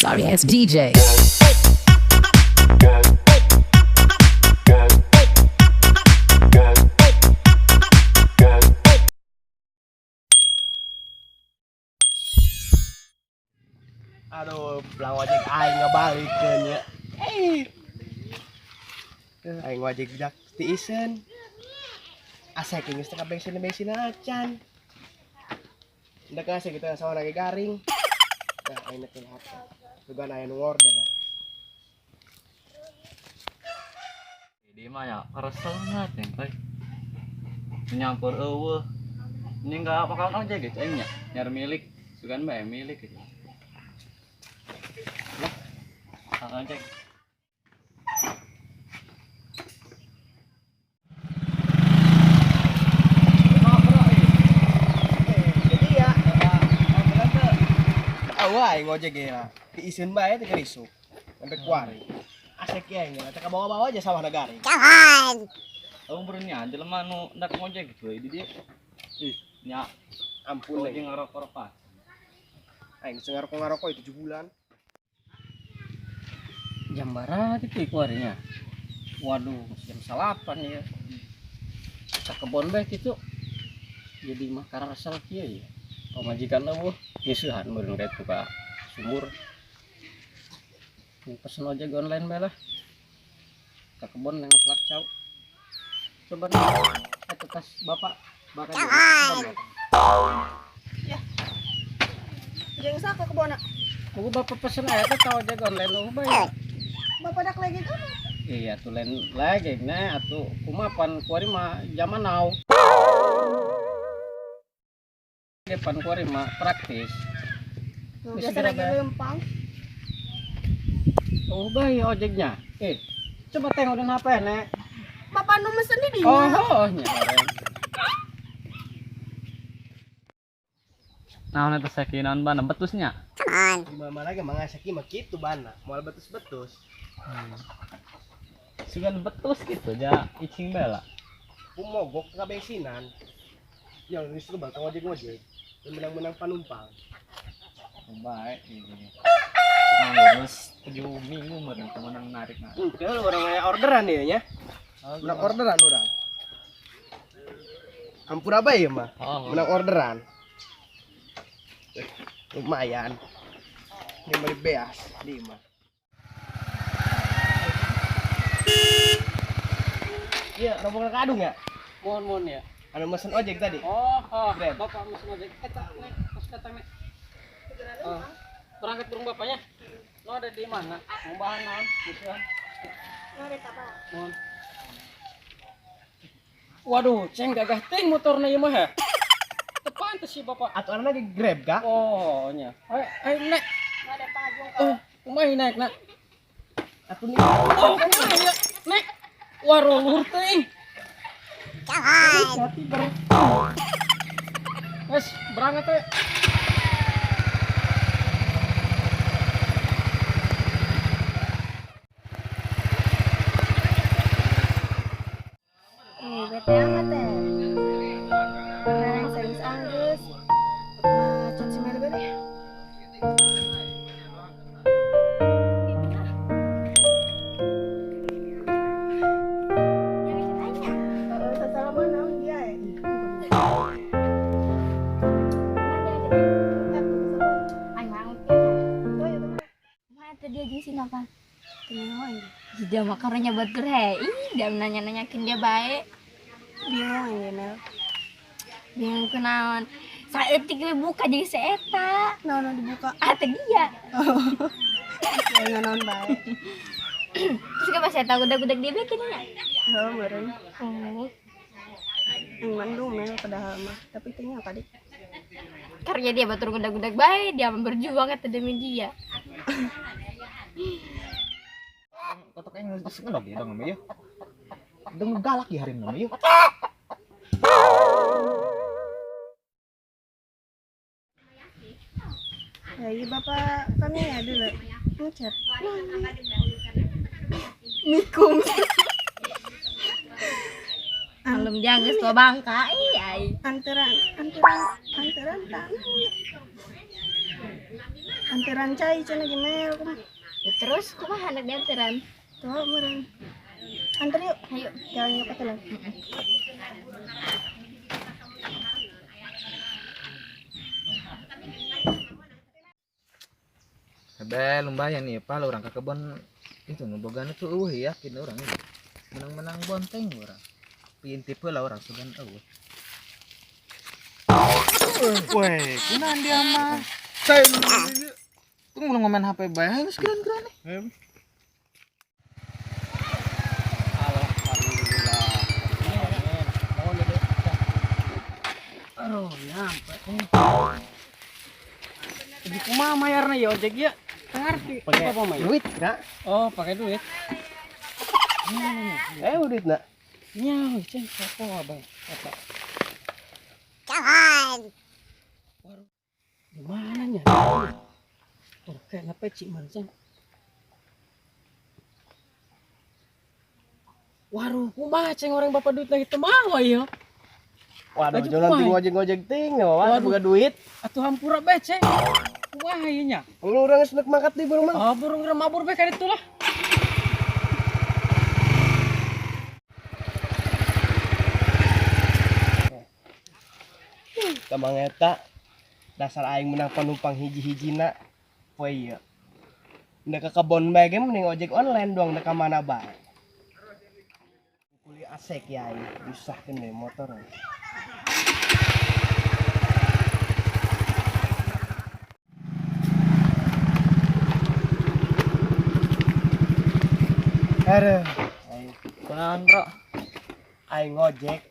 Sorry ass DJ. Aduh, belang ojek aing ngebalikeun nya. Aing ojek jak ti isen. Asek geus teh ka bensin acan. Ndak asek kita sama lagi garing. Nah, aing teh apa? Juga aya nu order. Di mah ya resel banget yang teh nyampur eueuh ini enggak bakal aja gitu nya nyari milik sugan bae milik gitu lah aja Jadi ya, aing ngojek ya. Ti isen bae teh risuk. Sampai kuari. Asek ya aing teh ka bawa-bawa aja sawah garing. aku berani aja lemah nu ndak ngojek gitu di dia nya Ampun lagi aing. ngerokok pas Aing ngarokok itu 7 bulan. Jam barat itu keluarnya. Waduh, jam 8 ya. Ke kebon bae gitu. Jadi mah karena resel kieu ya. Pamajikan eueuh geuseuhan meureun rek buka sumur. Ini pesen ojek online bae lah. Ke kebon yang ngeplak cau. Coba nih, atuh tas bapak bakal jadi. Jeung sa ke kebona. Kudu bapak pesen aya teh ka ojek online eueuh bae. Bapak dak lagi kan? Iya tuh lain lagi nah atuh kumapan kuari mah zaman now. Depan kuari mah praktis. Bisa Biasa lagi kira-kira. lempang. Oh bae ojeknya. Coba tengokin HP nek. Bapak nu mesen di dinya. Oh nya orang. nah eta sakinan bana betusnya Di mana lagi mangasaki mah kitu bana. Moal betus-betus. sugan betus gitu aja icing bae lah Mogok ke bensinan. Yang itu bakal ngojek. Yang menang-menang penumpang. baik ini nah lulus 7 minggu meureun temenan narik nah Itu orang aya orderan ya nya. Menang orderan orang. Ampura bae ya mah. Menang orderan. Lumayan. Ini beli beas 5. Iya, rombongan kadung ya. Mohon ya. Anu mesen ojek tadi. Grab. Bapak mesen ojek. Eta nek kos kata nek. Berangkat burung bapaknya. Lo ada di mana? Mau bahan naon? Bisa. Mohon. Waduh, ceng gagah ting motorna ieu mah ya. Tepan tuh si bapak. Atau anu lagi Grab kah? Oh nya. Ayo nek. Ada pajung. Kumaha naik nak? Atuh nih. Oh, kumaha ya? Nek. Waduh, luhur teuing. Wes, berangkat teh. Bete amat teh. Nang serius anggus. Cek si Meli bade. Sasalaman naon dia Mata dia jadi sih apa? Dia makarnya batur he. Ih, dia nanya-nanyakin dia baik. bingung aja Mel. Bingung kenaon. Saeutik we buka jadi seeta. Naon dibuka. Ate dia. Ya naon bae. Terus ka pas eta udah-udah dia bikin nya. Heuh meureun. Oh, Yang Bandung Mel padahal mah. Tapi tanya apa dik? karya dia batur gudak-gudak baik, dia berjuang eta demi dia. Kotok aing geus ngelog ya dong ya. Deng galak di hari nama ya. Ya iya bapak kami ya dulu. Ngechat. Mikum. Malum dia geus tua bangka. Ih, ai. Anteran tanah. Anteran rancai cina gimana aku Ya, terus kumaha hendak dianteran? tuh meren. Antar yuk. Ayo. Jalan yuk ke dalam. Hebe lumayan nih pak orang ke kebun itu ngebogan itu yakin orang ini menang-menang bonteng orang piin tipe lah orang sugan Weh, kunan dia mah. saya tunggu ngomongin HP bayar sekian keren Alhamdulillah. Aduh, nyampe. Jadi kumaha mayarna ya ojek ya? Ngerti. Pakai Apa mayar? duit, nak. Oh, pakai duit. Duit, nak. Nya, ceng apa abang? Apa? Di mana nya? Oh, kayak ngapa cik man ceng? Waduh, kumaha ceng orang bapak duit lagi temawa ya? Waduh, Lagi jangan kumaha? ngojek-ngojek ting, wah, Waduh. buka duit. Atuh hampura be ceng. Kumaha ieu nya? Lu orang sedek makat di rumah. Ah, burung mabur be ka ditu lah. Kamang eta dasar aing menang penumpang hiji-hijina. Poe ieu. Ndak ke kebon bae ge mending ojek online doang ndak ka mana bae. Kuli asek ya aing, disahkeun deh motor. Aduh, kunaon bro aing ngojek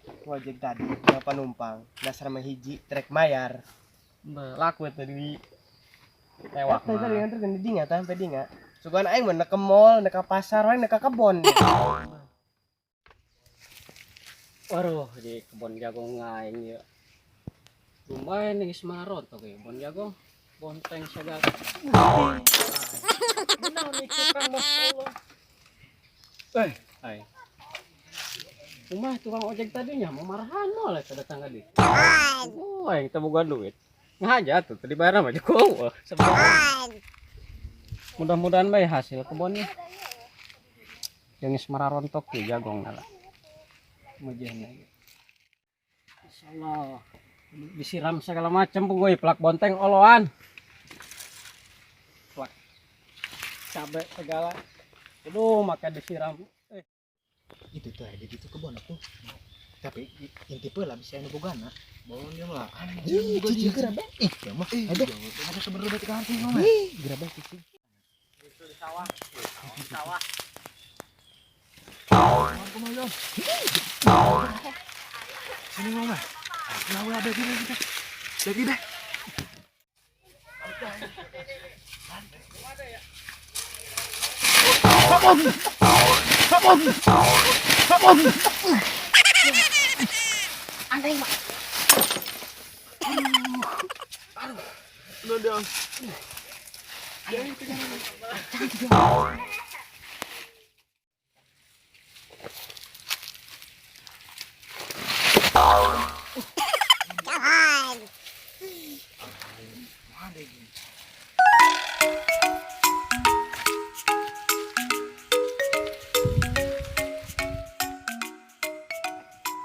tadi sama penumpang. Dasar mah hiji trek mayar. Laku tadi. lewat Tadi mah nganter di dinga sampai dinga. Sugan aing mah ke mall, ke pasar, we ke kebon. Waduh, di kebun jagung aing ya. Lumayan nih semarot oke, kebun jagung. Bonteng segala. Benar nih tukang masalah. Hai. Rumah tukang ojek tadinya mau marahan mau lah datang tadi. Oh, yang kita buka duit. Ngaja tuh tadi bayar sama cukup. Mudah-mudahan baik hasil kebunnya. Yang semara rontok di jagung nala. Mujian lagi. Insyaallah. Disiram segala macam pungguy plak bonteng oloan. Plak cabe segala. Aduh, maka disiram. itu tuh ada di kebun tuh tapi inti pula bisa anu bogana bawang dia lah anjing cici gerabah ya mah ada sebenarnya di kantin mah gerabah cici Itu di sawah. Di sawah. aku mah yo sini mah lah ada gini kita lagi deh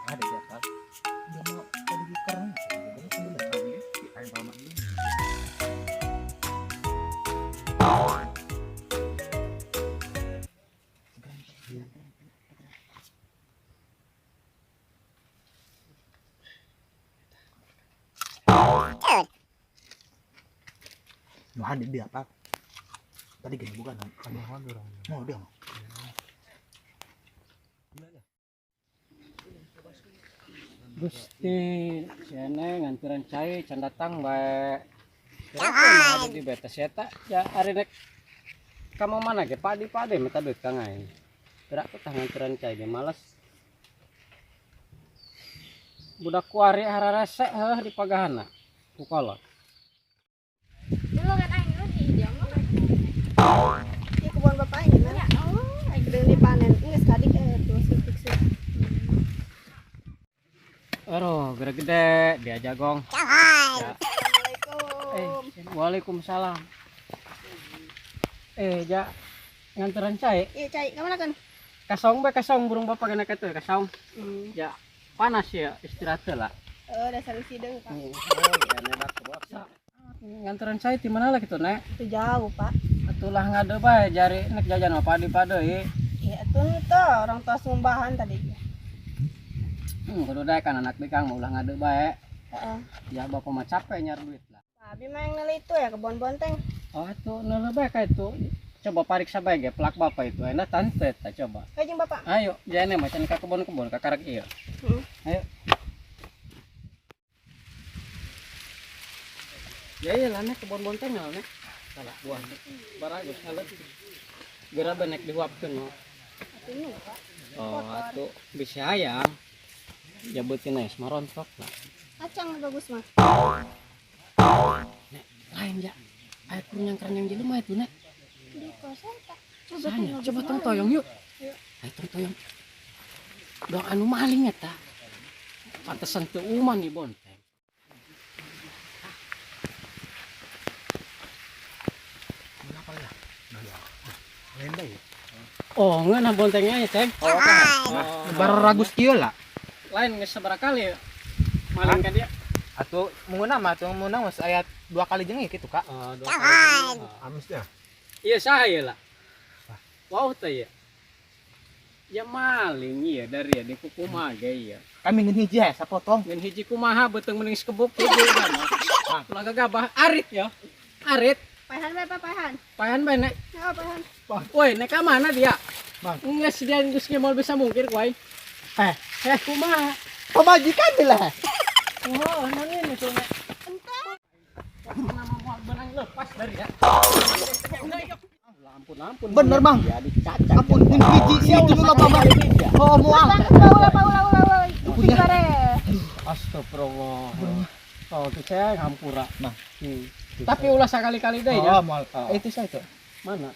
ada di atas dia mau tadi di kerang ayo mama mau hadir di apa tadi gini bukan mau dia mau Gusti, sene nganturan cai can datang bae. Kira di beta seta ya ari nek kamu mana ge padi minta duit kang aing. Kira aku tah nganturan cai ge males. Budak kuari hararese heuh di pagahana. Kukolot. Dulu kan aing lu di dia mah. Di kebun bapak ini nah. Ya Allah, aing Udah dipanen. Enggak sekali kayak tuh sih. Aduh, gede dia jagong. Ya. Assalamualaikum. Waalaikumsalam. Ja nganteran cai. Iya, Cai. Kamu kan? Kasong burung bapak kena kata kasong. Ya panas ya istirahat lah. Oh, dasar sidang, Pak. Nganteran cai di mana lah gitu nek? Itu jauh, Pak. Atulah ngade bae jari nek jajan apa di padeuy. Iya, tuh orang tua sumbahan tadi. Kudu dae kan anak bekang mau ulah ngade bae. Heeh. Ya bapak mah capek nyari duit lah. Pak Abi mah yang neli itu ya kebon bonteng. Oh itu nele bae kayak itu. Coba pariksa bae ge pelak bapak itu enak tante ta coba. Kayak jeung Bapak. Ayo jane macan ka kebon-kebon ka karak ieu. Heeh. Ayo. Ya iya lah nek kebon bonteng lah nek. Salah buah. Baragus salah. Geura benek dihuapkeun mah. Ini, Pak. Oh atuh bisa hayang. Jabeutkeun es marontok lah. Acang bagus mah. Nek lain ja. Aya kunyang keranjang jelema itu nek. Di kosan, Pak. Sanya, coba tong toyong yuk. Ayo tong toyong. Dong anu maling eta. Pantesan teu uman di bonteng. Kenapa ya? Lain bae. Oh, ngeunah bontengnya ya, Ceng. Oh, Bar ragus kieu lah. lain geus sabaraha kali ya. Maling ka dia. Atuh mungunna mah atuh munang mas aya 2 kali jeung kitu, Kak. Oh, 2 kali. Amisnya. Iya saha ieu lah. Wow teh ya. Ya maling ieu dari ya di kumaha ge ieu. Kami ngeun hiji sapotong. Ngan hiji kumaha beuteung mending sekebuk hiji mah. Ulah gagabah arit ya. Arit. Paehan bae, Pak, paehan. Paehan bae nek. Oh, paehan. Woi, nek ka mana dia? Bang. Nges dia geus ngemol bisa mungkir kuai. Kumaha? Pemajikan lah. Oh, non ini tuh nek. Nama mau benang lepas dari ya. Ampun. Bener, Bang. Ya dicacat. Ampun, ngeun hiji itu nu loba Bang. Oh, moal. Ulah. Kuping bare. Astagfirullah. Oh, itu saya ngampura. Nah. Tapi ulah sekali-kali deh Oh, ya. moal. Itu saya itu. Mana?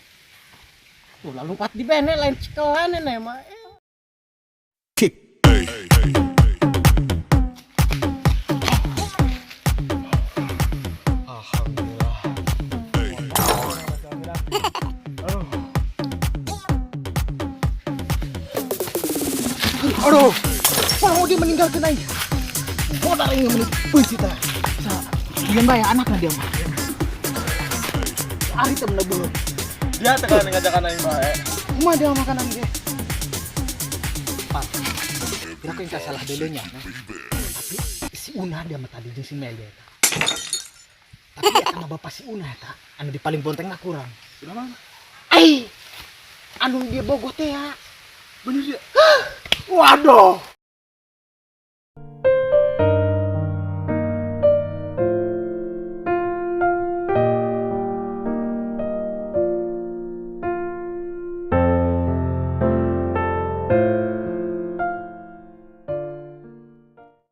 Tuh lalu pat di bene lain cekelan nih mah. Alhamdulillah. Aduh. Mau dia meninggalkan aja. Mau taring yang meninggal. Cita. Diam bae anaknya dia mah. Ari temen beul. Dia tekan ngajakan aing bae. Kumaha dia makanan dia? Pak. Kira kira salah dulunya. Nah. Tapi si Una dia mah tadi jeung si Mel dia. Tapi eta mah bapak si Una eta. Anu di paling bonteng mah kurang. Kumaha? Anu dia bogoh teh ya. Bener ya? Waduh.